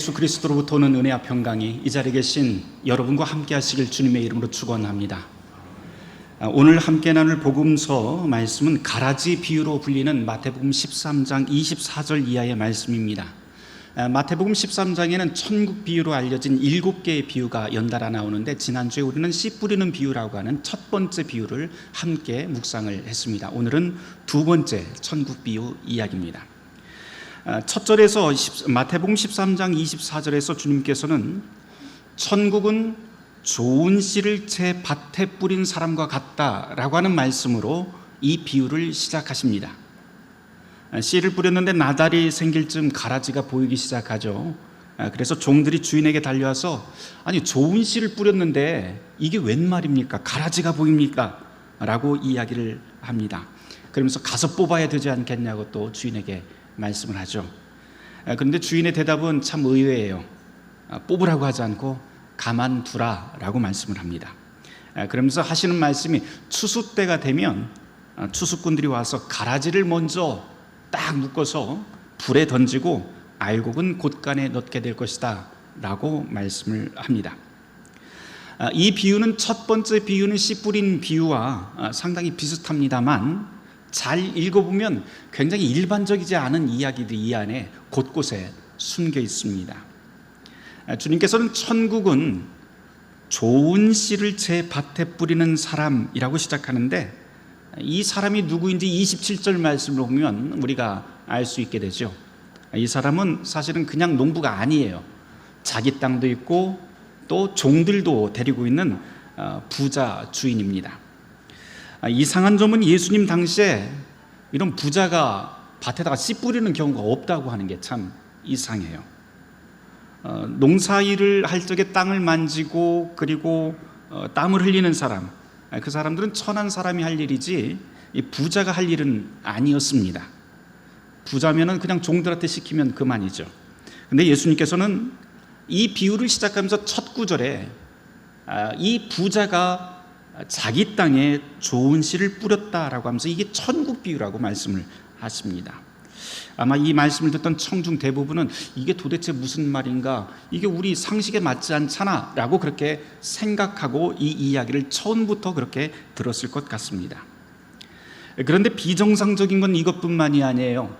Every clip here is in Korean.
예수 그리스도로부터 오는 은혜와 평강이 이 자리에 계신 여러분과 함께 하시길 주님의 이름으로 축원합니다. 오늘 함께 나눌 복음서 말씀은 가라지 비유로 불리는 마태복음 13장 24절 이하의 말씀입니다. 마태복음 13장에는 천국 비유로 알려진 7개의 비유가 연달아 나오는데, 지난주에 우리는 씨 뿌리는 비유라고 하는 첫 번째 비유를 함께 묵상을 했습니다. 오늘은 두 번째 천국 비유 이야기입니다. 첫 절에서 마태복음 13장 24절에서 주님께서는 천국은 좋은 씨를 제 밭에 뿌린 사람과 같다라고 하는 말씀으로 이 비유를 시작하십니다. 씨를 뿌렸는데 나달이 생길 즈음 가라지가 보이기 시작하죠. 그래서 종들이 주인에게 달려와서 아니, 좋은 씨를 뿌렸는데 이게 웬 말입니까? 가라지가 보입니까? 라고 이야기를 합니다. 그러면서 가서 뽑아야 되지 않겠냐고 또 주인에게 말씀을 하죠. 그런데 주인의 대답은 참 의외예요. 뽑으라고 하지 않고 가만두라 라고 말씀을 합니다. 그러면서 하시는 말씀이 추수 때가 되면 추수꾼들이 와서 가라지를 먼저 딱 묶어서 불에 던지고 알곡은 곳간에 넣게 될 것이다 라고 말씀을 합니다. 이 비유는 첫 번째 비유는 씨 뿌린 비유와 상당히 비슷합니다만, 잘 읽어보면 굉장히 일반적이지 않은 이야기들이 이 안에 곳곳에 숨겨 있습니다. 주님께서는 천국은 좋은 씨를 제 밭에 뿌리는 사람이라고 시작하는데, 이 사람이 누구인지 27절 말씀을 보면 우리가 알 수 있게 되죠. 이 사람은 사실은 그냥 농부가 아니에요. 자기 땅도 있고 또 종들도 데리고 있는 부자 주인입니다. 이상한 점은 예수님 당시에 이런 부자가 밭에다가 씨 뿌리는 경우가 없다고 하는 게 참 이상해요. 농사일을 할 적에 땅을 만지고 그리고 땀을 흘리는 사람, 그 사람들은 천한 사람이 할 일이지 이 부자가 할 일은 아니었습니다. 부자면은 그냥 종들한테 시키면 그만이죠. 근데 예수님께서는 이 비유를 시작하면서 첫 구절에 이 부자가 자기 땅에 좋은 씨를 뿌렸다라고 하면서 이게 천국 비유라고 말씀을 하십니다. 아마 이 말씀을 듣던 청중 대부분은 이게 도대체 무슨 말인가, 이게 우리 상식에 맞지 않잖아 라고 그렇게 생각하고 이 이야기를 처음부터 그렇게 들었을 것 같습니다. 그런데 비정상적인 건 이것뿐만이 아니에요.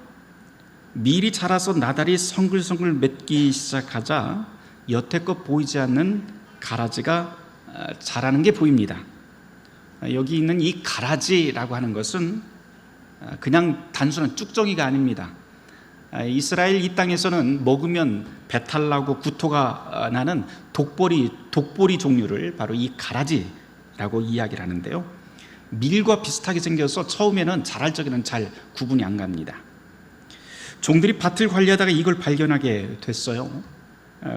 밀이 자라서 나달이 성글성글 맺기 시작하자 여태껏 보이지 않는 가라지가 자라는 게 보입니다. 여기 있는 이 가라지라고 하는 것은 그냥 단순한 쭉정이가 아닙니다. 이스라엘 이 땅에서는 먹으면 배탈 나고 구토가 나는 독보리 종류를 바로 이 가라지라고 이야기를 하는데요. 밀과 비슷하게 생겨서 처음에는 자랄 적에는 잘 구분이 안 갑니다. 종들이 밭을 관리하다가 이걸 발견하게 됐어요.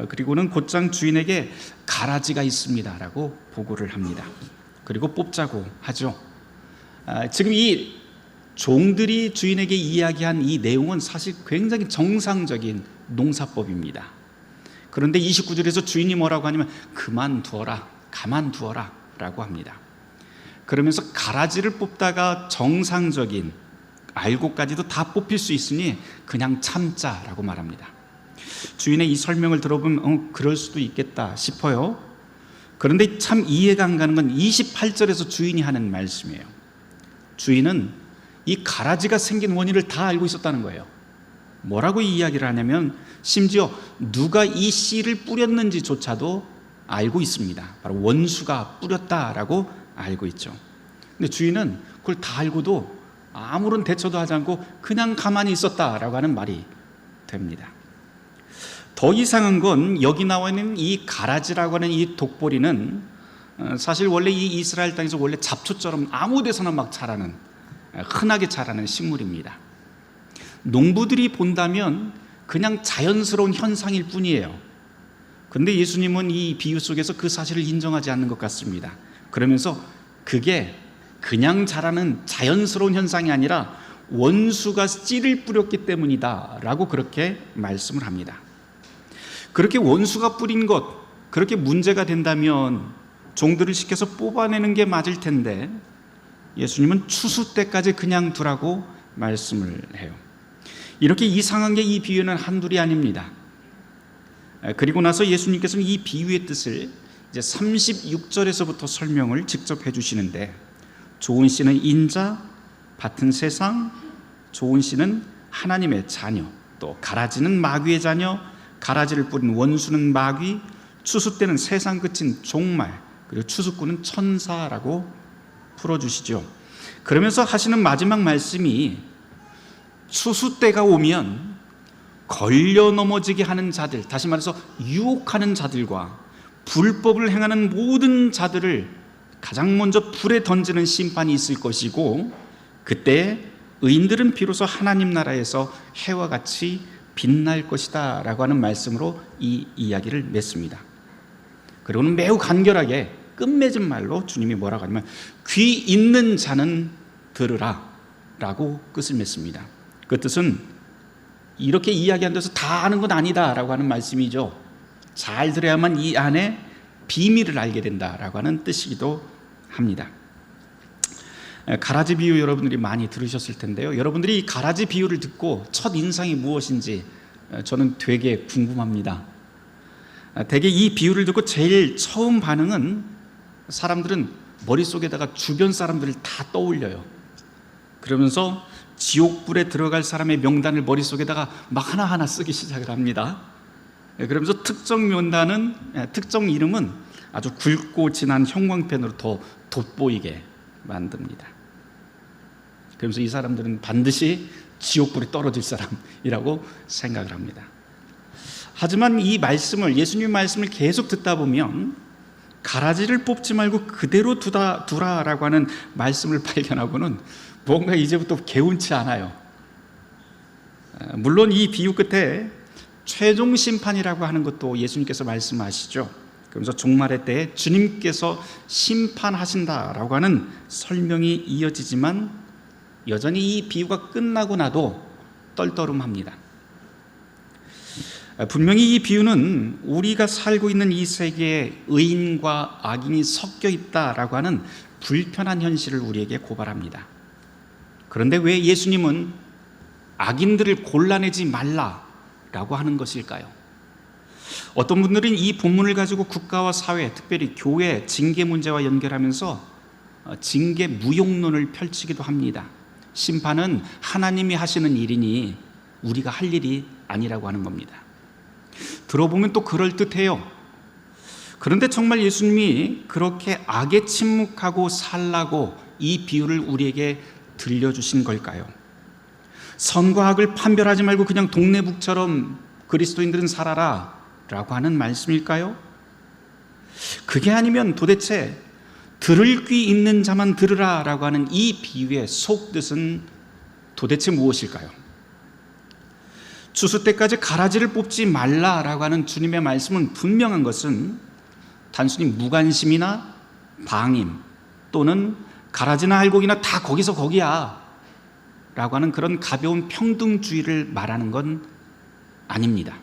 그리고는 곧장 주인에게 가라지가 있습니다라고 보고를 합니다. 그리고 뽑자고 하죠. 지금 이 종들이 주인에게 이야기한 이 내용은 사실 굉장히 정상적인 농사법입니다. 그런데 29절에서 주인이 뭐라고 하냐면 그만두어라, 가만두어라 라고 합니다. 그러면서 가라지를 뽑다가 정상적인 알곡까지도 다 뽑힐 수 있으니 그냥 참자라고 말합니다. 주인의 이 설명을 들어보면 그럴 수도 있겠다 싶어요. 그런데 참 이해가 안 가는 건 28절에서 주인이 하는 말씀이에요. 주인은 이 가라지가 생긴 원인을 다 알고 있었다는 거예요. 뭐라고 이야기를 하냐면 심지어 누가 이 씨를 뿌렸는지조차도 알고 있습니다. 바로 원수가 뿌렸다라고 알고 있죠. 근데 주인은 그걸 다 알고도 아무런 대처도 하지 않고 그냥 가만히 있었다라고 하는 말이 됩니다. 더 이상한 건 여기 나와 있는 이 가라지라고 하는 이 독보리는 사실 원래 이 이스라엘 땅에서 원래 잡초처럼 아무 데서나 막 자라는, 흔하게 자라는 식물입니다. 농부들이 본다면 그냥 자연스러운 현상일 뿐이에요. 그런데 예수님은 이 비유 속에서 그 사실을 인정하지 않는 것 같습니다. 그러면서 그게 그냥 자라는 자연스러운 현상이 아니라 원수가 씨를 뿌렸기 때문이다 라고 그렇게 말씀을 합니다. 그렇게 원수가 뿌린 것, 그렇게 문제가 된다면 종들을 시켜서 뽑아내는 게 맞을 텐데 예수님은 추수 때까지 그냥 두라고 말씀을 해요. 이렇게 이상한 게 이 비유는 한둘이 아닙니다. 그리고 나서 예수님께서는 이 비유의 뜻을 이제 36절에서부터 설명을 직접 해주시는데, 좋은 씨는 인자, 밭은 세상, 좋은 씨는 하나님의 자녀, 또 가라지는 마귀의 자녀, 가라지를 뿌린 원수는 마귀, 추수 때는 세상 끝인 종말, 그리고 추수꾼은 천사라고 풀어주시죠. 그러면서 하시는 마지막 말씀이, 추수 때가 오면 걸려 넘어지게 하는 자들, 다시 말해서 유혹하는 자들과 불법을 행하는 모든 자들을 가장 먼저 불에 던지는 심판이 있을 것이고, 그때 의인들은 비로소 하나님 나라에서 해와 같이 빛날 것이다 라고 하는 말씀으로 이 이야기를 맺습니다. 그리고는 매우 간결하게 끝맺은 말로 주님이 뭐라고 하냐면, 귀 있는 자는 들으라 라고 끝을 맺습니다. 그 뜻은 이렇게 이야기한 데서 다 아는 건 아니다 라고 하는 말씀이죠. 잘 들어야만 이 안에 비밀을 알게 된다라고 하는 뜻이기도 합니다. 가라지 비유 여러분들이 많이 들으셨을 텐데요, 여러분들이 이 가라지 비유를 듣고 첫 인상이 무엇인지 저는 되게 궁금합니다. 대개 이 비유를 듣고 제일 처음 반응은, 사람들은 머릿속에다가 주변 사람들을 다 떠올려요. 그러면서 지옥불에 들어갈 사람의 명단을 머릿속에다가 막 하나하나 쓰기 시작을 합니다. 그러면서 특정 명단은, 특정 이름은 아주 굵고 진한 형광펜으로 더 돋보이게 만듭니다. 그러면서 이 사람들은 반드시 지옥불에 떨어질 사람이라고 생각을 합니다. 하지만 이 말씀을, 예수님 말씀을 계속 듣다 보면 가라지를 뽑지 말고 그대로 두라라고 하는 말씀을 발견하고는 뭔가 이제부터 개운치 않아요. 물론 이 비유 끝에 최종 심판이라고 하는 것도 예수님께서 말씀하시죠. 그러면서 종말의 때에 주님께서 심판하신다라고 하는 설명이 이어지지만, 여전히 이 비유가 끝나고 나도 떨떠름합니다. 분명히 이 비유는 우리가 살고 있는 이 세계에 의인과 악인이 섞여 있다라고 하는 불편한 현실을 우리에게 고발합니다. 그런데 왜 예수님은 악인들을 골라내지 말라라고 하는 것일까요? 어떤 분들은 이 본문을 가지고 국가와 사회, 특별히 교회 징계 문제와 연결하면서 징계 무용론을 펼치기도 합니다. 심판은 하나님이 하시는 일이니 우리가 할 일이 아니라고 하는 겁니다. 들어보면 또 그럴듯해요. 그런데 정말 예수님이 그렇게 악에 침묵하고 살라고 이 비유를 우리에게 들려주신 걸까요? 선과 악을 판별하지 말고 그냥 동네북처럼 그리스도인들은 살아라 라고 하는 말씀일까요? 그게 아니면 도대체 들을 귀 있는 자만 들으라 라고 하는 이 비유의 속뜻은 도대체 무엇일까요? 추수 때까지 가라지를 뽑지 말라라고 하는 주님의 말씀은 분명한 것은 단순히 무관심이나 방임, 또는 가라지나 알곡이나 다 거기서 거기야 라고 하는 그런 가벼운 평등주의를 말하는 건 아닙니다.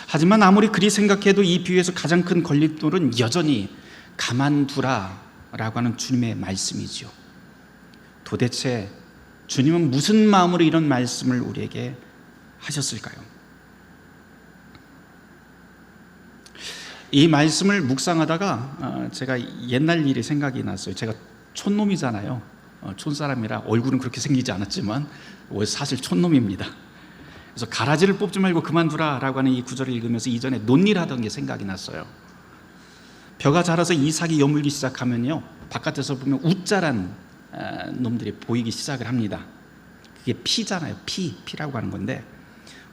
하지만 아무리 그리 생각해도 이 비유에서 가장 큰 걸림돌은 여전히 가만두라 라고 하는 주님의 말씀이지요. 도대체 주님은 무슨 마음으로 이런 말씀을 우리에게 하셨을까요? 이 말씀을 묵상하다가 제가 옛날 일이 생각이 났어요. 제가 촌놈이잖아요. 촌사람이라 얼굴은 그렇게 생기지 않았지만 사실 촌놈입니다. 그래서 가라지를 뽑지 말고 그만두라 라고 하는 이 구절을 읽으면서 이전에 논일하던 게 생각이 났어요. 벼가 자라서 이삭이 여물기 시작하면요, 바깥에서 보면 웃자란 놈들이 보이기 시작을 합니다. 그게 피잖아요. 피라고 하는 건데,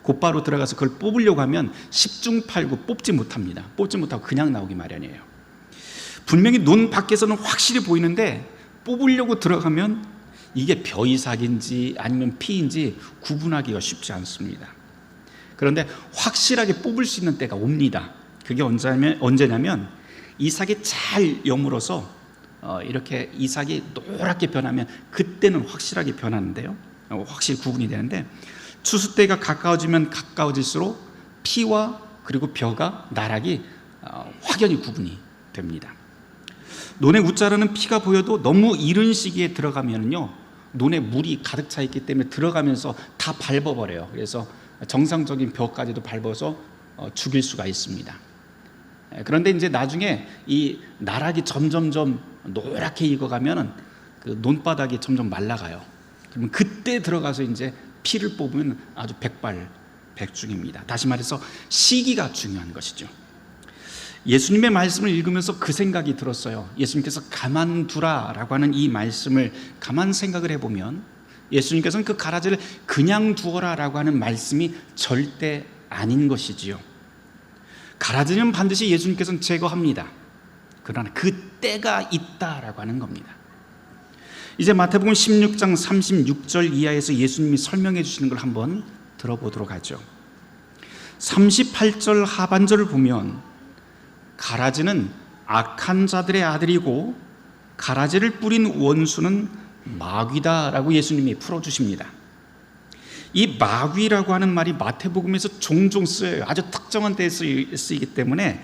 곧바로 들어가서 그걸 뽑으려고 하면 10중8구 뽑지 못합니다. 뽑지 못하고 그냥 나오기 마련이에요. 분명히 눈 밖에서는 확실히 보이는데 뽑으려고 들어가면 이게 벼이삭인지 아니면 피인지 구분하기가 쉽지 않습니다. 그런데 확실하게 뽑을 수 있는 때가 옵니다. 그게 언제냐면 이삭이 잘 여물어서 이렇게 이삭이 노랗게 변하면 그때는 확실하게 변하는데요, 확실히 구분이 되는데, 추수 때가 가까워지면 가까워질수록 피와 그리고 벼가 나락이 확연히 구분이 됩니다. 논에 웃자라는 피가 보여도 너무 이른 시기에 들어가면요, 논에 물이 가득 차 있기 때문에 들어가면서 다 밟아버려요. 그래서 정상적인 벼까지도 밟아서 죽일 수가 있습니다. 그런데 이제 나중에 이 나락이 점점점 노랗게 익어가면은 그 논바닥이 점점 말라가요. 그러면 그때 들어가서 이제 피를 뽑으면 아주 백발백중입니다. 다시 말해서 시기가 중요한 것이죠. 예수님의 말씀을 읽으면서 그 생각이 들었어요. 예수님께서 가만두라라고 하는 이 말씀을 가만 생각을 해보면 예수님께서는 그 가라지를 그냥 두어라라고 하는 말씀이 절대 아닌 것이지요. 가라지는 반드시 예수님께서는 제거합니다. 그러나 그 때가 있다라고 하는 겁니다. 이제 마태복음 16장 36절 이하에서 예수님이 설명해 주시는 걸 한번 들어보도록 하죠. 38절 하반절을 보면 가라지는 악한 자들의 아들이고 가라지를 뿌린 원수는 마귀다라고 예수님이 풀어주십니다. 이 마귀라고 하는 말이 마태복음에서 종종 쓰여요. 아주 특정한 때에 쓰이기 때문에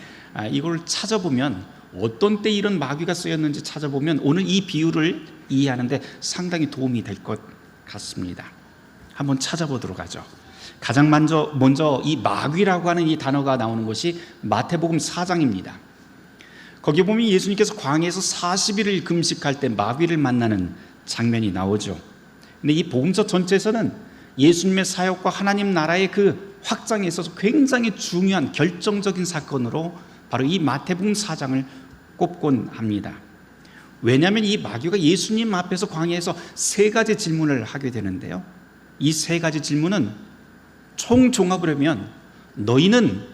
이걸 찾아보면 어떤 때 이런 마귀가 쓰였는지 찾아보면 오늘 이 비유를 이해하는데 상당히 도움이 될 것 같습니다. 한번 찾아보도록 하죠. 가장 먼저 이 마귀라고 하는 이 단어가 나오는 것이 마태복음 4장입니다. 거기 보면 예수님께서 광야에서 40일을 금식할 때 마귀를 만나는 장면이 나오죠. 근데 이 복음서 전체에서는 예수님의 사역과 하나님 나라의 그 확장에 있어서 굉장히 중요한 결정적인 사건으로 바로 이 마태복음 4장을 꼽곤 합니다. 왜냐하면 이 마귀가 예수님 앞에서 광야에서 세 가지 질문을 하게 되는데요. 이 세 가지 질문은 총 종합을 하면 너희는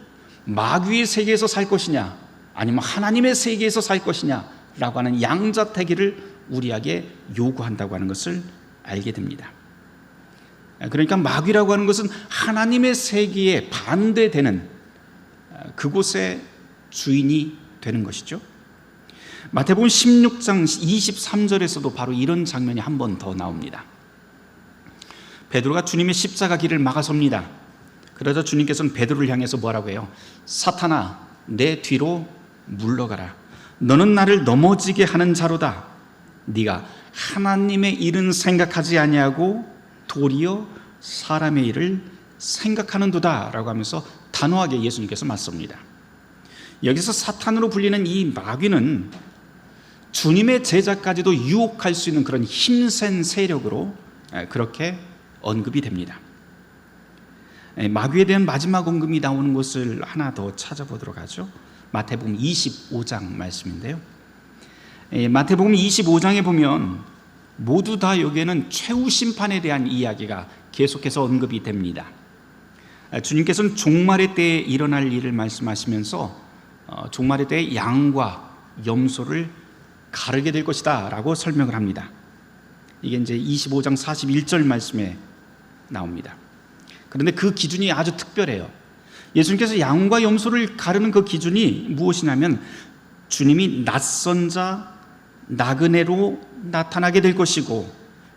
마귀의 세계에서 살 것이냐 아니면 하나님의 세계에서 살 것이냐 라고 하는 양자택일을 우리에게 요구한다고 하는 것을 알게 됩니다. 그러니까 마귀라고 하는 것은 하나님의 세계에 반대되는 그곳의 주인이 되는 것이죠. 마태복음 16장 23절에서도 바로 이런 장면이 한 번 더 나옵니다. 베드로가 주님의 십자가 길을 막아섭니다. 그러자 주님께서는 베드로를 향해서 뭐라고 해요? 사탄아, 내 뒤로 물러가라. 너는 나를 넘어지게 하는 자로다. 네가 하나님의 일은 생각하지 아니하고 도리어 사람의 일을 생각하는도다 라고 하면서 단호하게 예수님께서 맞섭니다. 여기서 사탄으로 불리는 이 마귀는 주님의 제자까지도 유혹할 수 있는 그런 힘센 세력으로 그렇게 언급이 됩니다. 마귀에 대한 마지막 언급이 나오는 것을 하나 더 찾아보도록 하죠. 마태복음 25장 말씀인데요. 마태복음 25장에 보면 모두 다 여기에는 최후 심판에 대한 이야기가 계속해서 언급이 됩니다. 주님께서는 종말의 때에 일어날 일을 말씀하시면서 종말의 때에 양과 염소를 가르게 될 것이다 라고 설명을 합니다. 이게 이제 25장 41절 말씀에 나옵니다. 그런데 그 기준이 아주 특별해요. 예수님께서 양과 염소를 가르는 그 기준이 무엇이냐면 주님이 낯선 자, 나그네로 나타나게 될 것이고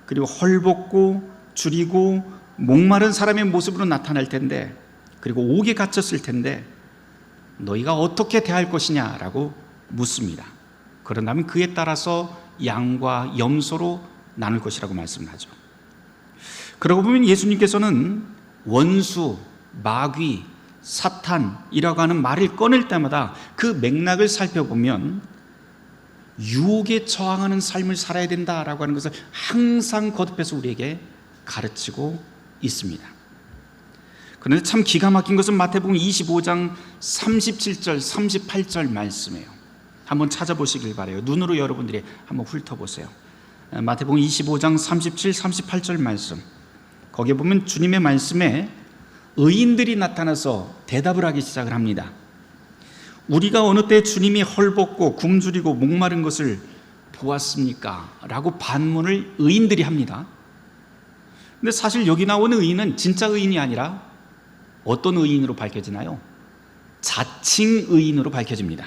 그리고 헐벗고 줄이고 목마른 사람의 모습으로 나타날 텐데 그리고 옥에 갇혔을 텐데 너희가 어떻게 대할 것이냐라고 묻습니다. 그런다면 그에 따라서 양과 염소로 나눌 것이라고 말씀하죠. 그러고 보면 예수님께서는 원수, 마귀, 사탄이라고 하는 말을 꺼낼 때마다 그 맥락을 살펴보면 유혹에 저항하는 삶을 살아야 된다라고 하는 것을 항상 거듭해서 우리에게 가르치고 있습니다. 그런데 참 기가 막힌 것은 마태복음 25장 37절, 38절 말씀이에요. 한번 찾아보시길 바라요. 눈으로 여러분들이 한번 훑어보세요. 마태복음 25장 37, 38절 말씀. 거기에 보면 주님의 말씀에 의인들이 나타나서 대답을 하기 시작을 합니다. 우리가 어느 때 주님이 헐벗고 굶주리고 목마른 것을 보았습니까? 라고 반문을 의인들이 합니다. 근데 사실 여기 나오는 의인은 진짜 의인이 아니라 어떤 의인으로 밝혀지나요? 자칭 의인으로 밝혀집니다.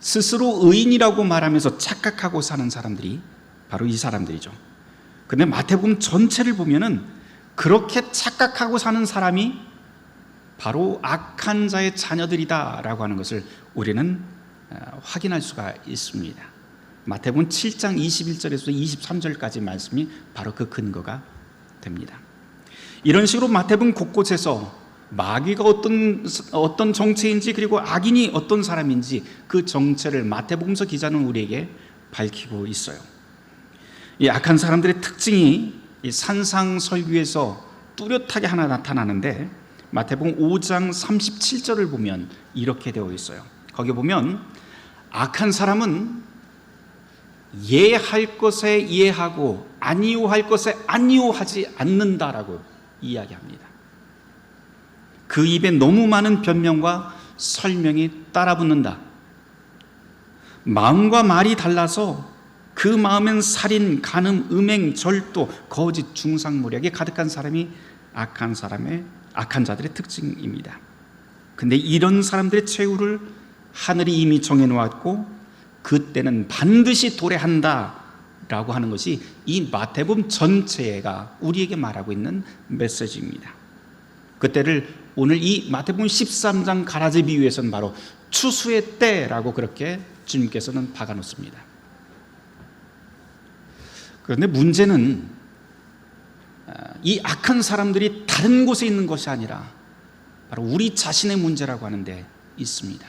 스스로 의인이라고 말하면서 착각하고 사는 사람들이 바로 이 사람들이죠. 근데 마태복음 전체를 보면은 그렇게 착각하고 사는 사람이 바로 악한 자의 자녀들이다라고 하는 것을 우리는 확인할 수가 있습니다. 마태복음 7장 21절에서 23절까지 말씀이 바로 그 근거가 됩니다. 이런 식으로 마태복음 곳곳에서 마귀가 어떤 정체인지, 그리고 악인이 어떤 사람인지 그 정체를 마태복음서 기자는 우리에게 밝히고 있어요. 이 악한 사람들의 특징이 이 산상설교에서 뚜렷하게 하나 나타나는데, 마태복음 5장 37절을 보면 이렇게 되어 있어요. 거기 보면 악한 사람은 예할 것에 예하고 아니오할 것에 아니오하지 않는다라고 이야기합니다. 그 입에 너무 많은 변명과 설명이 따라붙는다. 마음과 말이 달라서 그 마음엔 살인, 간음, 음행, 절도, 거짓, 중상모략에 가득한 사람이 악한 자들의 특징입니다. 근데 이런 사람들의 최후를 하늘이 이미 정해놓았고 그때는 반드시 도래한다 라고 하는 것이 이 마태복음 전체가 우리에게 말하고 있는 메시지입니다. 그때를 오늘 이 마태복음 13장 가라지 비유에서는 바로 추수의 때라고 그렇게 주님께서는 박아놓습니다. 그런데 문제는 이 악한 사람들이 다른 곳에 있는 것이 아니라 바로 우리 자신의 문제라고 하는데 있습니다.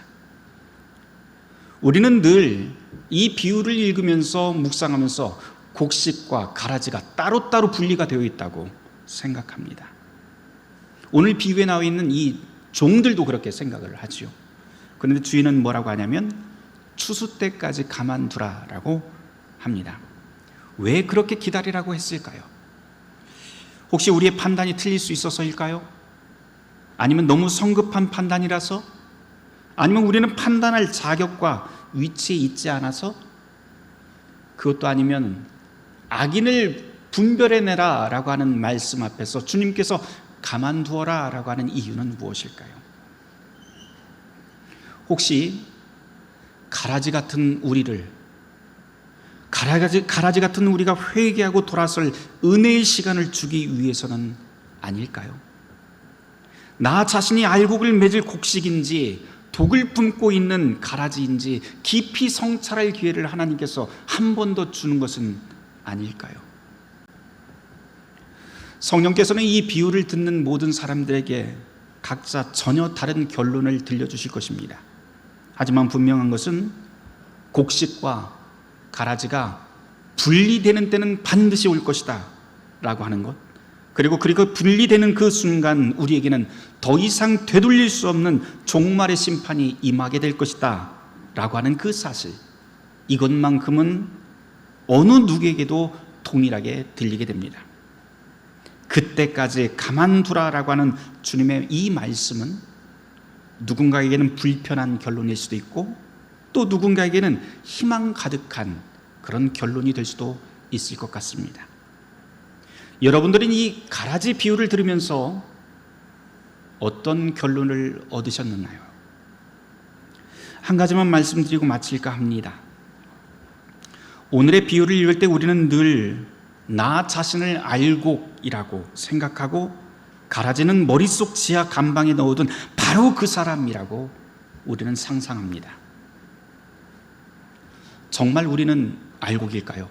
우리는 늘 이 비유를 읽으면서 묵상하면서 곡식과 가라지가 따로따로 분리가 되어 있다고 생각합니다. 오늘 비유에 나와 있는 이 종들도 그렇게 생각을 하지요. 그런데 주인은 뭐라고 하냐면 추수 때까지 가만두라라고 합니다. 왜 그렇게 기다리라고 했을까요? 혹시 우리의 판단이 틀릴 수 있어서일까요? 아니면 너무 성급한 판단이라서? 아니면 우리는 판단할 자격과 위치에 있지 않아서? 그것도 아니면 악인을 분별해내라 라고 하는 말씀 앞에서 주님께서 가만두어라 라고 하는 이유는 무엇일까요? 혹시 가라지 같은 우리를, 가라지 같은 우리가 회개하고 돌아설 은혜의 시간을 주기 위해서는 아닐까요? 나 자신이 알곡을 맺을 곡식인지 독을 품고 있는 가라지인지 깊이 성찰할 기회를 하나님께서 한 번 더 주는 것은 아닐까요? 성령께서는 이 비유를 듣는 모든 사람들에게 각자 전혀 다른 결론을 들려주실 것입니다. 하지만 분명한 것은 곡식과 가라지가 분리되는 때는 반드시 올 것이다 라고 하는 것, 그리고 분리되는 그 순간 우리에게는 더 이상 되돌릴 수 없는 종말의 심판이 임하게 될 것이다 라고 하는 그 사실, 이것만큼은 어느 누구에게도 동일하게 들리게 됩니다. 그때까지 가만두라라고 하는 주님의 이 말씀은 누군가에게는 불편한 결론일 수도 있고 또 누군가에게는 희망 가득한 그런 결론이 될 수도 있을 것 같습니다. 여러분들은 이 가라지 비유를 들으면서 어떤 결론을 얻으셨나요? 한 가지만 말씀드리고 마칠까 합니다. 오늘의 비유를 읽을 때 우리는 늘 나 자신을 알곡이라고 생각하고 가라지는 머릿속 지하 감방에 넣어둔 바로 그 사람이라고 우리는 상상합니다. 정말 우리는 알곡일까요?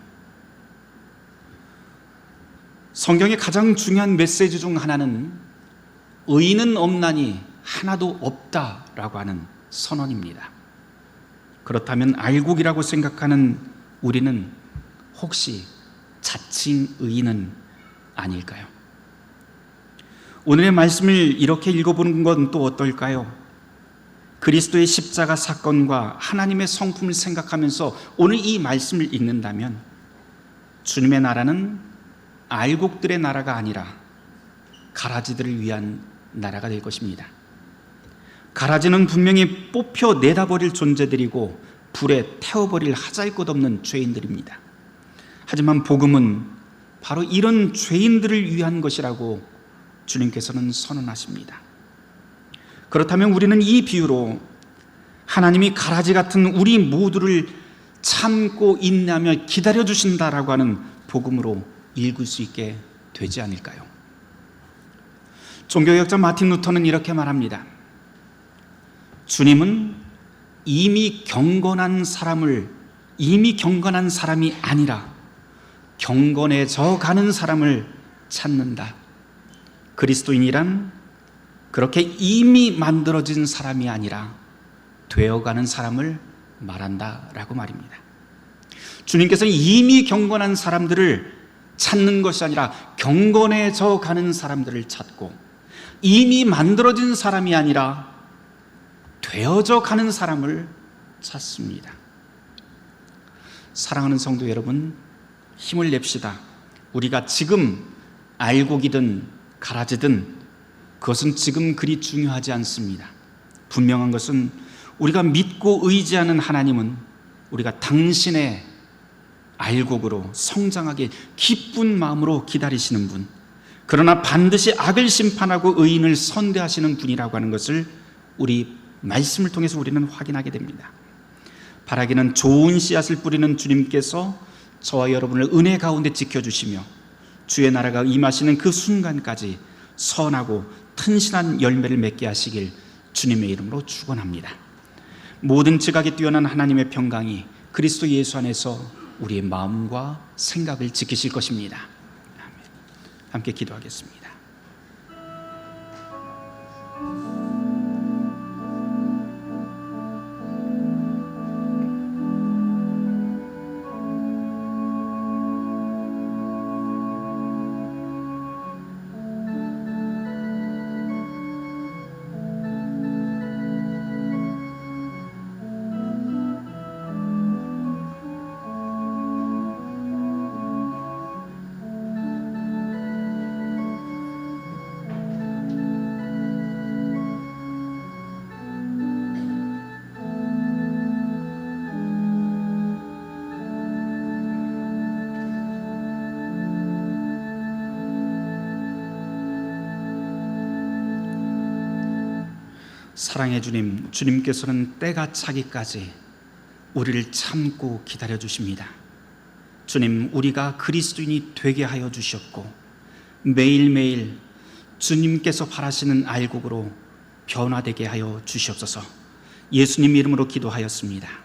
성경의 가장 중요한 메시지 중 하나는 의인은 없나니 하나도 없다라고 하는 선언입니다. 그렇다면 알곡이라고 생각하는 우리는 혹시 자칭 의인은 아닐까요? 오늘의 말씀을 이렇게 읽어보는 건 또 어떨까요? 그리스도의 십자가 사건과 하나님의 성품을 생각하면서 오늘 이 말씀을 읽는다면 주님의 나라는 알곡들의 나라가 아니라 가라지들을 위한 나라가 될 것입니다. 가라지는 분명히 뽑혀 내다버릴 존재들이고 불에 태워버릴 하잘것없는 죄인들입니다. 하지만 복음은 바로 이런 죄인들을 위한 것이라고 주님께서는 선언하십니다. 그렇다면 우리는 이 비유로 하나님이 가라지 같은 우리 모두를 참고 인내하며 기다려주신다라고 하는 복음으로 읽을 수 있게 되지 않을까요? 종교개혁자 마틴 루터는 이렇게 말합니다. 주님은 이미 경건한 사람이 아니라 경건해져 가는 사람을 찾는다. 그리스도인이란 그렇게 이미 만들어진 사람이 아니라 되어가는 사람을 말한다라고 말입니다. 주님께서는 이미 경건한 사람들을 찾는 것이 아니라 경건해져 가는 사람들을 찾고, 이미 만들어진 사람이 아니라 되어져 가는 사람을 찾습니다. 사랑하는 성도 여러분, 힘을 냅시다. 우리가 지금 알곡이든 가라지든 그것은 지금 그리 중요하지 않습니다. 분명한 것은 우리가 믿고 의지하는 하나님은 우리가 당신의 알곡으로 성장하게 기쁜 마음으로 기다리시는 분, 그러나 반드시 악을 심판하고 의인을 선대하시는 분이라고 하는 것을 우리 말씀을 통해서 우리는 확인하게 됩니다. 바라기는 좋은 씨앗을 뿌리는 주님께서 저와 여러분을 은혜 가운데 지켜주시며 주의 나라가 임하시는 그 순간까지 선하고 튼실한 열매를 맺게 하시길 주님의 이름으로 축원합니다. 모든 지각에 뛰어난 하나님의 평강이 그리스도 예수 안에서 우리의 마음과 생각을 지키실 것입니다. 아멘. 함께 기도하겠습니다. 사랑의 주님, 주님께서는 때가 차기까지 우리를 참고 기다려 주십니다. 주님, 우리가 그리스도인이 되게 하여 주셨고 매일매일 주님께서 바라시는 알곡으로 변화되게 하여 주시옵소서. 예수님 이름으로 기도하였습니다.